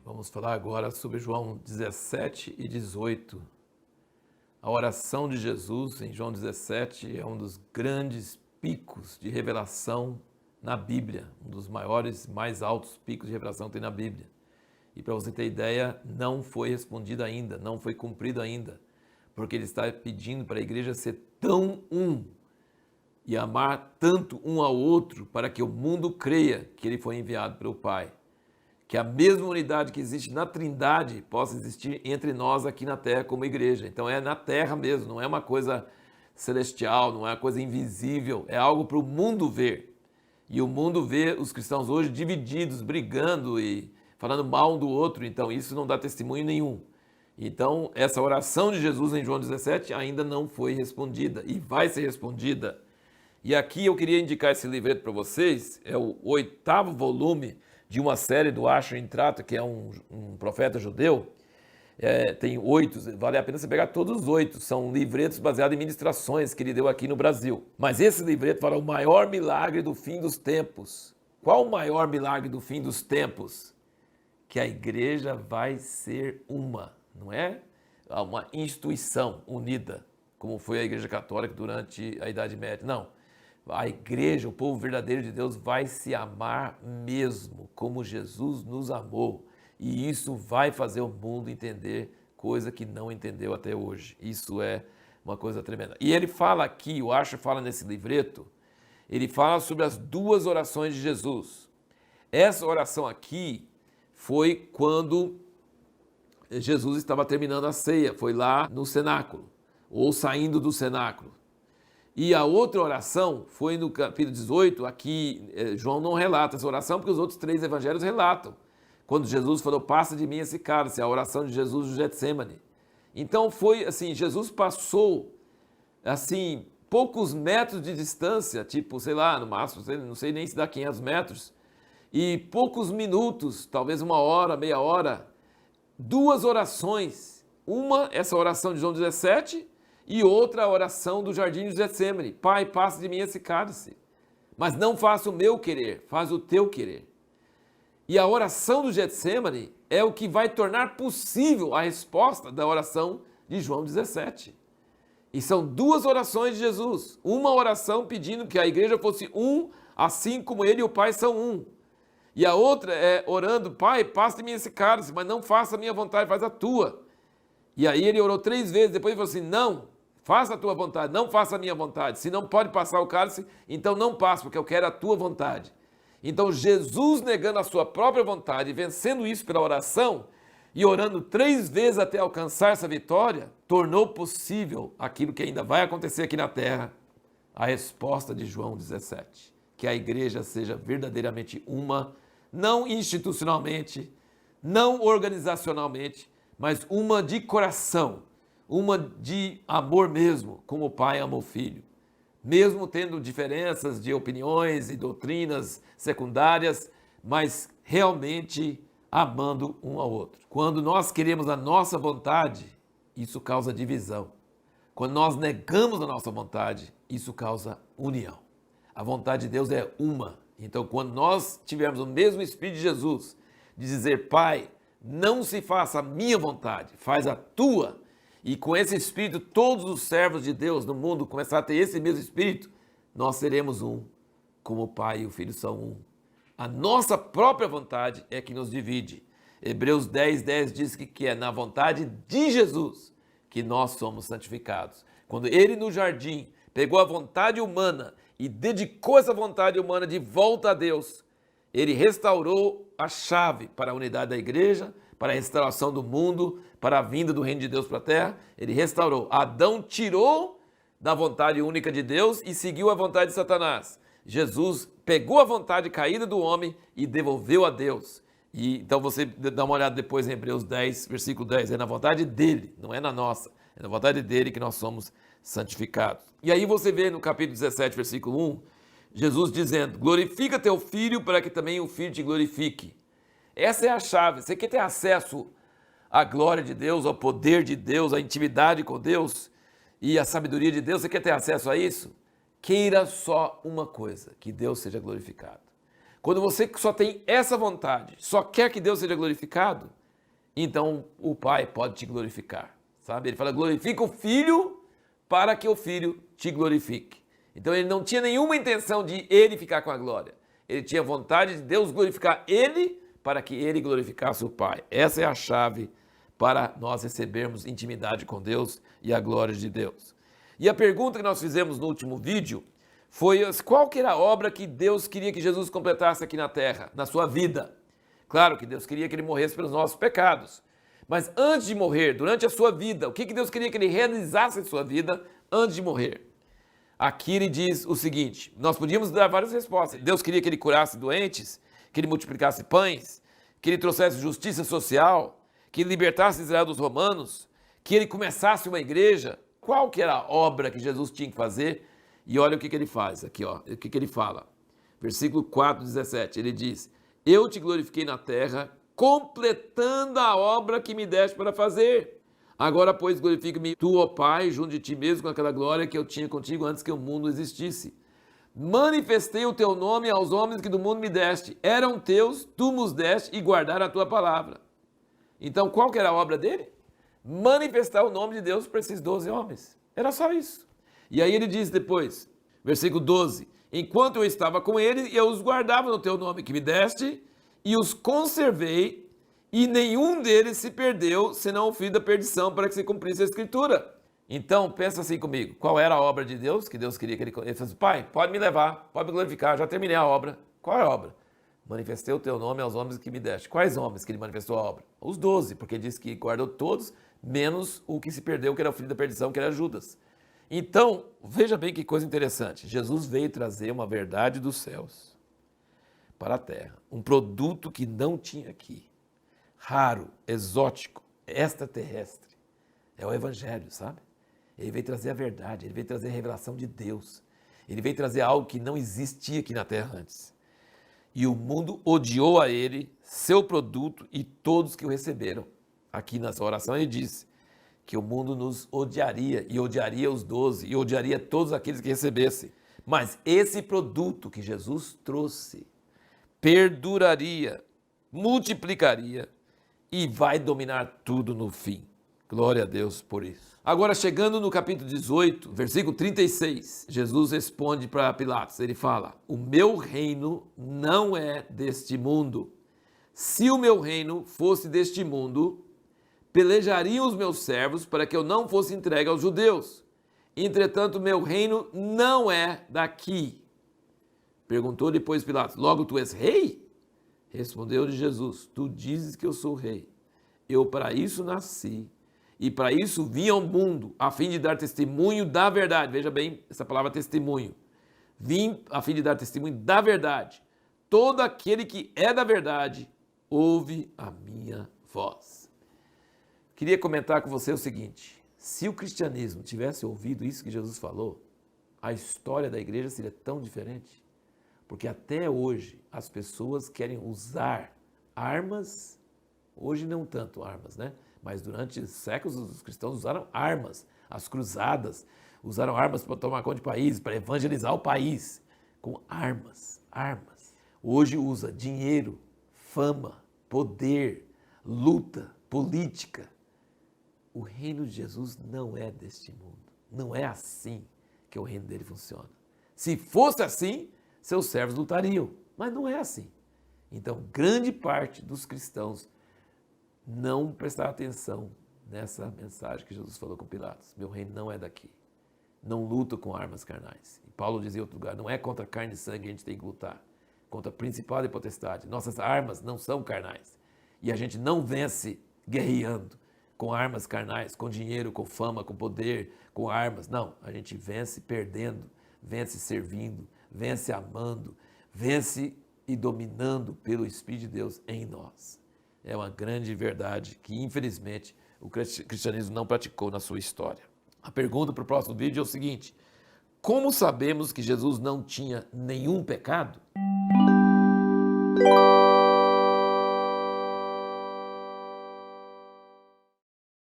Vamos falar agora sobre João 17 e 18. A oração de Jesus em João 17 é um dos grandes picos de revelação na Bíblia, um dos maiores, mais altos picos de revelação que tem na Bíblia. E para você ter ideia, não foi respondido ainda, não foi cumprido ainda, porque ele está pedindo para a igreja ser tão um e amar tanto um ao outro para que o mundo creia que ele foi enviado pelo Pai. Que a mesma unidade que existe na Trindade possa existir entre nós aqui na Terra como igreja. Então é na Terra mesmo, não é uma coisa celestial, não é uma coisa invisível, é algo para o mundo ver. E o mundo vê os cristãos hoje divididos, brigando e falando mal um do outro, então isso não dá testemunho nenhum. Então essa oração de Jesus em João 17 ainda não foi respondida e vai ser respondida. E aqui eu queria indicar esse livreto para vocês, é o 8º volume de uma série do Asher Intrato, que é um profeta judeu. Tem 8, vale a pena você pegar todos os 8, são livretos baseados em ministrações que ele deu aqui no Brasil. Mas esse livreto fala o maior milagre do fim dos tempos. Qual o maior milagre do fim dos tempos? Que a igreja vai ser uma, não é uma instituição unida, como foi a igreja católica durante a Idade Média, não. A igreja, o povo verdadeiro de Deus vai se amar mesmo, como Jesus nos amou. E isso vai fazer o mundo entender coisa que não entendeu até hoje. Isso é uma coisa tremenda. E ele fala aqui, o Asher fala nesse livreto, ele fala sobre as duas orações de Jesus. Essa oração aqui foi quando Jesus estava terminando a ceia, foi lá no cenáculo, ou saindo do cenáculo. E a outra oração foi no capítulo 18, aqui João não relata essa oração, porque os outros 3 evangelhos relatam. Quando Jesus falou, passa de mim esse cálice, a oração de Jesus no Getsemane. Então foi assim, Jesus passou, assim, poucos metros de distância, tipo, sei lá, no máximo, não sei nem se dá 500 metros, e poucos minutos, talvez 1 hora, meia hora, 2 orações. Uma, essa oração de João 17, e outra oração do jardim de Getsemane. Pai, passa de mim esse cálice, mas não faça o meu querer, faz o teu querer. E a oração do Getsemane é o que vai tornar possível a resposta da oração de João 17. E são 2 orações de Jesus. Uma oração pedindo que a igreja fosse um, assim como ele e o Pai são um. E a outra é orando, Pai, passa de mim esse cálice, mas não faça a minha vontade, faz a tua. E aí ele orou 3 vezes, depois ele falou assim, não, faça a tua vontade, não faça a minha vontade. Se não pode passar o cálice, então não passe, porque eu quero a tua vontade. Então Jesus negando a sua própria vontade, vencendo isso pela oração, e orando 3 vezes até alcançar essa vitória, tornou possível aquilo que ainda vai acontecer aqui na terra, a resposta de João 17. Que a igreja seja verdadeiramente uma, não institucionalmente, não organizacionalmente, mas uma de coração, uma de amor mesmo, como o Pai ama o Filho. Mesmo tendo diferenças de opiniões e doutrinas secundárias, mas realmente amando um ao outro. Quando nós queremos a nossa vontade, isso causa divisão. Quando nós negamos a nossa vontade, isso causa união. A vontade de Deus é uma. Então, quando nós tivermos o mesmo Espírito de Jesus, de dizer, Pai, não se faça a minha vontade, faz a tua. E com esse Espírito, todos os servos de Deus no mundo começar a ter esse mesmo Espírito, nós seremos um, como o Pai e o Filho são um. A nossa própria vontade é que nos divide. Hebreus 10:10 diz que é na vontade de Jesus que nós somos santificados. Quando ele no jardim pegou a vontade humana e dedicou essa vontade humana de volta a Deus, ele restaurou a chave para a unidade da igreja, para a restauração do mundo, para a vinda do reino de Deus para a terra. Ele restaurou. Adão tirou da vontade única de Deus e seguiu a vontade de Satanás. Jesus pegou a vontade caída do homem e devolveu a Deus. E então você dá uma olhada depois em Hebreus 10, versículo 10. É na vontade dele, não é na nossa. É na vontade dele que nós somos santificados. E aí você vê no capítulo 17, versículo 1, Jesus dizendo, glorifica teu filho para que também o filho te glorifique. Essa é a chave. Você quer ter acesso à glória de Deus, ao poder de Deus, à intimidade com Deus e à sabedoria de Deus? Você quer ter acesso a isso? Queira só uma coisa, que Deus seja glorificado. Quando você só tem essa vontade, só quer que Deus seja glorificado, então o Pai pode te glorificar, sabe? Ele fala, glorifica o Filho para que o Filho te glorifique. Então ele não tinha nenhuma intenção de ele ficar com a glória. Ele tinha vontade de Deus glorificar ele para que ele glorificasse o Pai. Essa é a chave para nós recebermos intimidade com Deus e a glória de Deus. E a pergunta que nós fizemos no último vídeo foi qual que era a obra que Deus queria que Jesus completasse aqui na terra, na sua vida. Claro que Deus queria que ele morresse pelos nossos pecados. Mas antes de morrer, durante a sua vida, o que Deus queria que ele realizasse em sua vida antes de morrer? Aqui ele diz o seguinte, nós podíamos dar várias respostas. Deus queria que ele curasse doentes, que ele multiplicasse pães, que ele trouxesse justiça social, que ele libertasse Israel dos romanos, que ele começasse uma igreja. Qual que era a obra que Jesus tinha que fazer? E olha o que ele faz aqui, ó, o que ele fala. Versículo 4, 17, ele diz, eu te glorifiquei na terra, completando a obra que me deste para fazer. Agora, pois, glorifica-me tu, ó Pai, junto de ti mesmo com aquela glória que eu tinha contigo antes que o mundo existisse. Manifestei o teu nome aos homens que do mundo me deste. Eram teus, tu nos deste e guardaram a tua palavra. Então, qual que era a obra dele? Manifestar o nome de Deus para esses 12 homens. Era só isso. E aí ele diz depois, versículo 12, enquanto eu estava com eles, eu os guardava no teu nome que me deste, e os conservei, e nenhum deles se perdeu, senão o filho da perdição, para que se cumprisse a escritura. Então, pensa assim comigo, qual era a obra de Deus, que Deus queria que ele falou assim, Pai, pode me levar, pode me glorificar, já terminei a obra. Qual é a obra? Manifestei o teu nome aos homens que me deste. Quais homens que ele manifestou a obra? Os 12, porque ele disse que guardou todos, menos o que se perdeu, que era o filho da perdição, que era Judas. Então, veja bem que coisa interessante. Jesus veio trazer uma verdade dos céus para a terra. Um produto que não tinha aqui. Raro, exótico, extraterrestre. É o Evangelho, sabe? Ele veio trazer a verdade, ele veio trazer a revelação de Deus. Ele veio trazer algo que não existia aqui na terra antes. E o mundo odiou a ele, seu produto e todos que o receberam. Aqui nessa oração ele disse que o mundo nos odiaria, e odiaria os 12, e odiaria todos aqueles que recebessem. Mas esse produto que Jesus trouxe perduraria, multiplicaria e vai dominar tudo no fim. Glória a Deus por isso. Agora, chegando no capítulo 18, versículo 36, Jesus responde para Pilatos, ele fala, o meu reino não é deste mundo. Se o meu reino fosse deste mundo, pelejariam os meus servos para que eu não fosse entregue aos judeus. Entretanto, meu reino não é daqui. Perguntou depois Pilatos, logo tu és rei? Respondeu-lhe Jesus, tu dizes que eu sou rei. Eu para isso nasci e para isso vim ao mundo, a fim de dar testemunho da verdade. Veja bem essa palavra testemunho. Vim a fim de dar testemunho da verdade. Todo aquele que é da verdade ouve a minha voz. Queria comentar com você o seguinte, se o cristianismo tivesse ouvido isso que Jesus falou, a história da igreja seria tão diferente. Porque até hoje as pessoas querem usar armas, hoje não tanto armas, né? Mas durante séculos os cristãos usaram armas, as cruzadas, usaram armas para tomar conta de países, para evangelizar o país, com armas. Hoje usa dinheiro, fama, poder, luta, política. O reino de Jesus não é deste mundo. Não é assim que o reino dele funciona. Se fosse assim, seus servos lutariam. Mas não é assim. Então, grande parte dos cristãos não prestaram atenção nessa mensagem que Jesus falou com Pilatos. Meu reino não é daqui. Não luto com armas carnais. E Paulo dizia em outro lugar, não é contra carne e sangue que a gente tem que lutar. Contra principado e potestade. Nossas armas não são carnais. E a gente não vence guerreando com armas carnais, com dinheiro, com fama, com poder, com armas. Não, a gente vence perdendo, vence servindo, vence amando, vence e dominando pelo Espírito de Deus em nós. É uma grande verdade que, infelizmente, o cristianismo não praticou na sua história. A pergunta para o próximo vídeo é o seguinte, como sabemos que Jesus não tinha nenhum pecado?